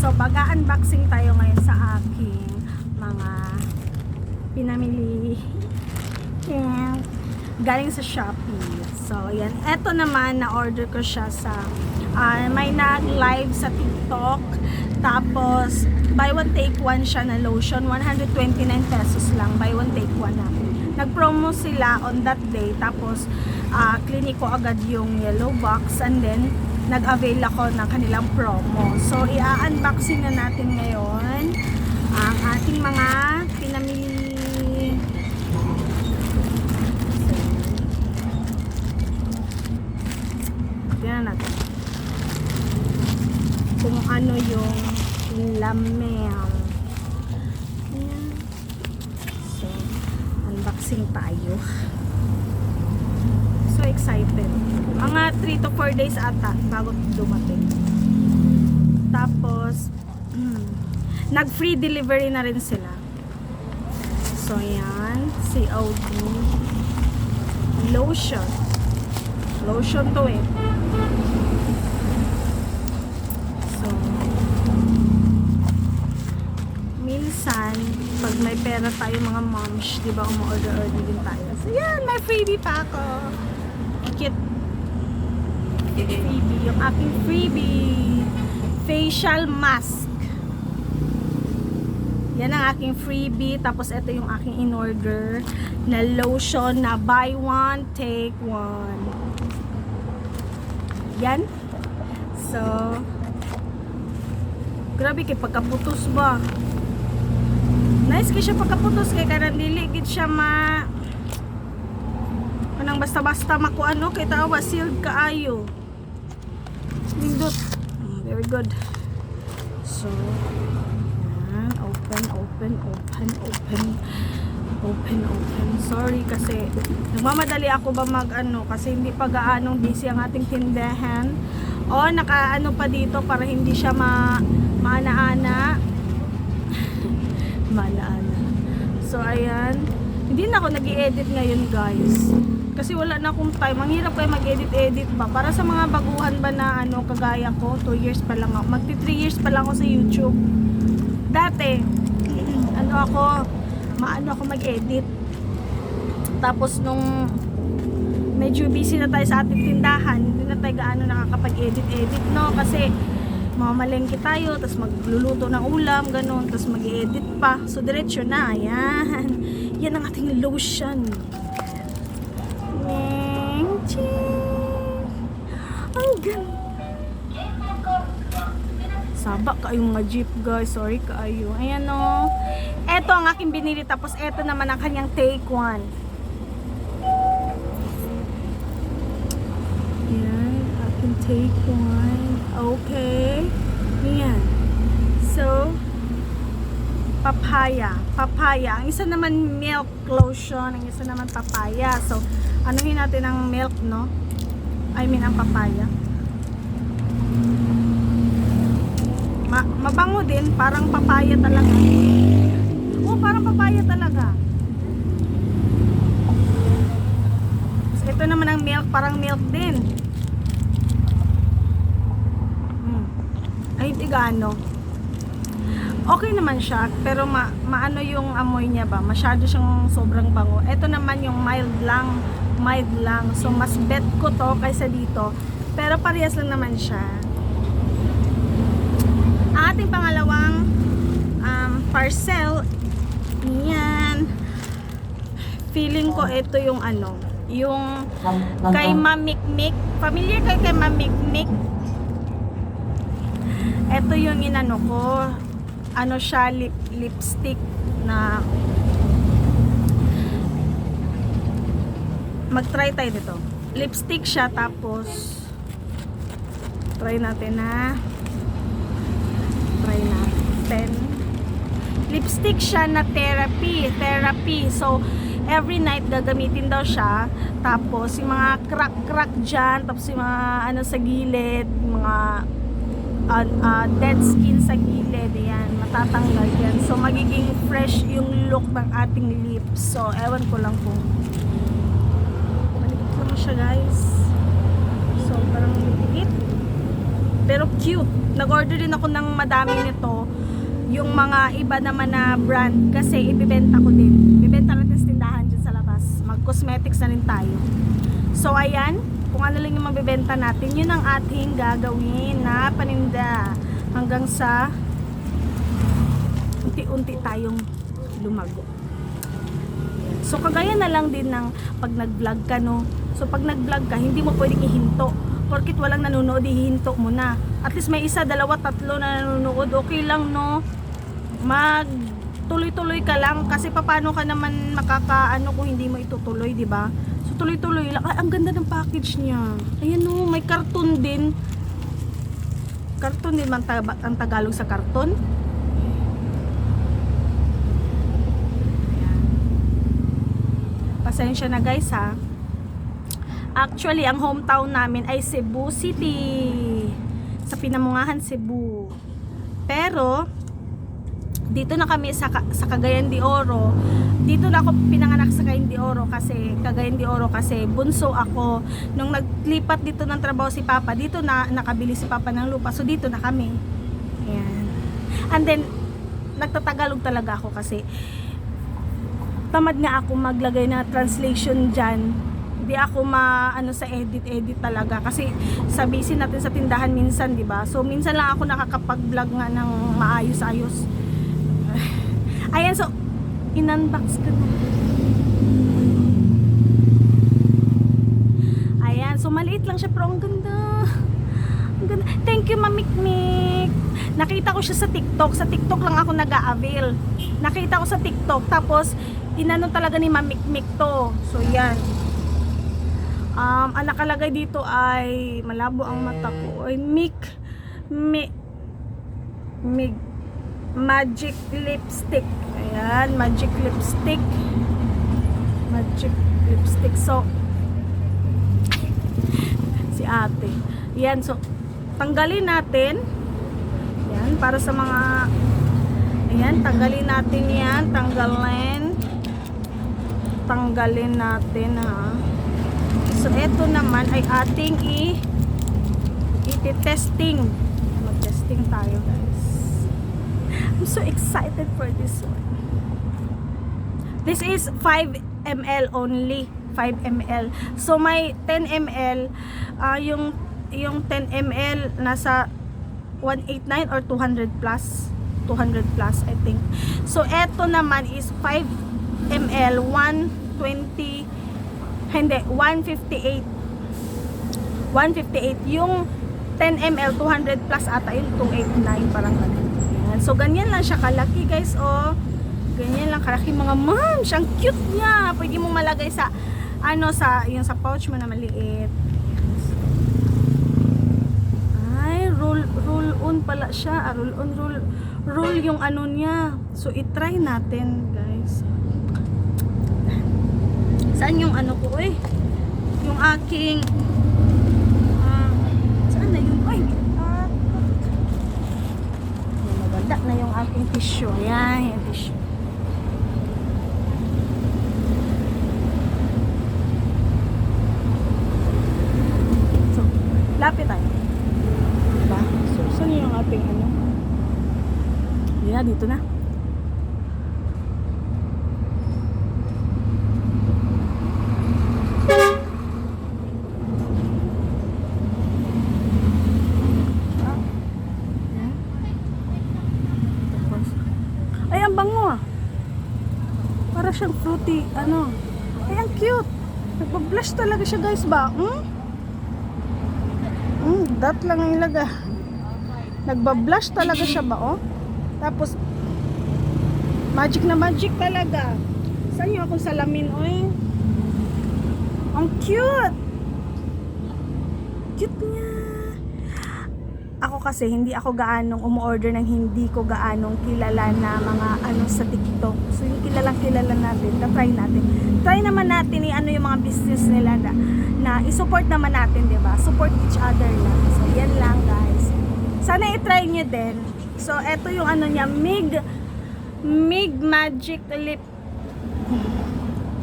So, mag-unboxing tayo ngayon sa aking mga pinamili. Yeah. Galing sa Shopee. So, yan. Eto naman, na-order ko siya sa may nag-live sa TikTok. Tapos, buy one take one siya na lotion. 129 pesos lang. Buy one take one na. Nag-promo sila on that day. Tapos, clinic ko agad yung yellow box. And then, nag-avail ako ng kanilang promo. So, i-unboxing na natin ngayon ang ating mga pinamili. Tingnan natin kung ano yung laman. So, unboxing tayo. So excited. Mga 3 to 4 days ata bago dumating. Tapos nag free delivery na rin sila. So yan, COD lotion. Lotion to eh. So minsan pag may pera tayo mga moms, di ba, umu-order din tayo. So yan, may freebie pa ako. Cute freebie, yung aking freebie facial mask. Yan ang aking freebie. Tapos ito yung aking in-order na lotion na buy one take one. Yan. So grabe kay pagkaputos ba, nice kay siya pagkaputos kay kanan dili gid siya nang basta-basta makuano kay tawa sealed kaayo. Nindot. Very good. So, yan. Open. Sorry kasi nagmamadali ako ba kasi hindi pa gaanong busy ang ating tindahan. O nakaano pa dito para hindi siya maana-ana. Maana-ana. So, ayan. Hindi na ako nag-i-edit ngayon, guys. Kasi wala na akong time. Ang hirap kayo mag-edit-edit ba. Para sa mga baguhan ba na kagaya ko, 2 years pa lang ako. Magti 3 years pa lang ako sa YouTube. Dati, maano ako mag-edit. Tapos nung medyo busy na tayo sa ating tindahan, hindi na tayo gaano nakakapag-edit-edit, no? Kasi mamamalengke tayo, tapos magluluto ng ulam, ganun, tapos mag-edit pa. So, diretso na. Yan. Yan ang ating lotion. Ang ganda. Saba kayong mga jeep, guys. Sorry kayo. Ayan o. Eto ang aking binili. Tapos eto naman ang kanyang take one. Ayan. Aking take one. Okay. Ayan. So, papaya. Ang isa naman milk lotion. Ang isa naman papaya. So, anuhin natin ang milk, no? Ang papaya. Mabango din, parang papaya talaga. Oh, parang papaya talaga. So, ito naman ang milk, parang milk din. Ay, tigano. Okay naman siya, pero maano yung amoy niya ba? Masyado siyang sobrang bango. Ito naman yung mild lang. So, mas bet ko to kaysa dito. Pero parehas lang naman siya. Ang ating pangalawang parcel, yan. Feeling ko ito yung yung kay Mamikmik. Familiar kayo kay Mamikmik? Ito yung inano ko. Siya, lipstick na mag-try tayo dito. Lipstick siya, tapos try natin. Lipstick siya na therapy. So, every night gagamitin daw siya. Tapos, yung mga crack dyan, tapos yung mga sa gilid, mga dead skin sa gilid, yan, matatanggal yan. So, magiging fresh yung look ng ating lips. So, ewan ko lang kung malikot lang siya, guys. So, parang liit. Pero cute. Nag-order din ako ng madami nito. Yung mga iba naman na brand kasi ibibenta ko din. Ibibenta natin sa tindahan dyan sa labas. Mag-cosmetics na rin tayo. So ayan, kung ano lang yung mabibenta natin, yun ang ating gagawin na paninda. Hanggang sa unti-unti tayong lumago. So kagaya na lang din ng pag nag-vlog ka, no? So pag nag-vlog ka, hindi mo pwedeng ihinto. Porkit walang nanonood, ihinto mo na. At least may isa, dalawa, tatlo na nanonood, okay lang, no? Mag tuloy-tuloy ka lang kasi paano ka naman makakaano kung hindi mo itutuloy, di ba? So tuloy-tuloy lang. Ay, ang ganda ng package niya. Ayan, no, may karton din. Karton din man ang Tagalog sa karton. Pasensya na guys ha. Actually, ang hometown namin ay Cebu City. Sa Pinamungahan, Cebu. Pero dito na kami sa Cagayan de Oro. Dito na ako pinanganak sa Cagayan de Oro kasi bunso ako. Nung naglipat dito ng trabaho si Papa, dito na nakabili si Papa ng lupa. So dito na kami. Ayan. And then nagtatagalog talaga ako kasi tamad nga ako maglagay na translation dyan. Hindi ako maano sa edit talaga kasi sabihin natin sa tindahan minsan, di ba? So minsan lang ako nakakapag-vlog nga ng maayos-ayos. Ayan, so in-unbox ko na. Ayan, so maliit lang siya pero ang ganda. Ang ganda. Thank you, Mamikmik. Nakita ko siya sa TikTok. Sa TikTok lang ako nag-a-avail. Nakita ko sa TikTok tapos inano talaga ni Mamikmik to. So yan. Ang nakalagay dito ay malabo ang mata ko. Ay magic lipstick. Ayan, magic lipstick. Magic lipstick. So si ate. Yan, so tanggalin natin. Yan, para sa mga ayan, tanggalin natin yan. Tanggalin natin ha. So eto naman ay ating i-testing. Mag-testing tayo guys. I'm so excited for this one. This is 5 ml only. 5 ml. So may 10 ml. Yung 10 ml nasa 189 or 200 plus. 200 plus I think. So eto naman is 5 ml 120 hindi 158 yung 10 ml 200 plus ata yung 289 parang ganun. Ayan. So ganyan lang siya kalaki guys, oh. Ganyan lang kalaki mga moms. Ang cute niya. Pwede mong malagay sa ano, sa yung sa pouch mo na maliit. Ay, roll on pala siya. Roll yung ano niya. So i-try natin guys. Saan yung ano ko eh? Yung aking saan na yun? Ay, maganda na yung aking tissue. Ayan, yung tissue. So, lapit tayo. Diba? So, saan yung ating ano? Yeah, dito na. Para siyang fruity, ano. Ay, ang cute. Nagpa-blush talaga siya, guys, ba? That lang ang ilaga. Nagba-blush talaga siya ba, oh? Tapos, magic na magic talaga. Saan yung akong salamin, oy? Ang cute! Cute niya. Ako kasi, hindi ako gaanong umu-order ng hindi ko gaanong kilala na mga ano sa TikTok. So yung kilala natin, try natin. Try naman natin ano yung mga business nila na i-support naman natin, di ba? Support each other lang. So yan lang guys. Sana i-try nyo din. So eto yung ano niya, Mig Magic Lip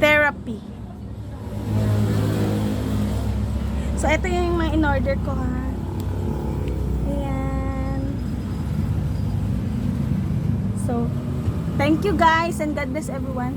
Therapy. So ito yung mga in-order ko ha. So, thank you guys and God bless everyone.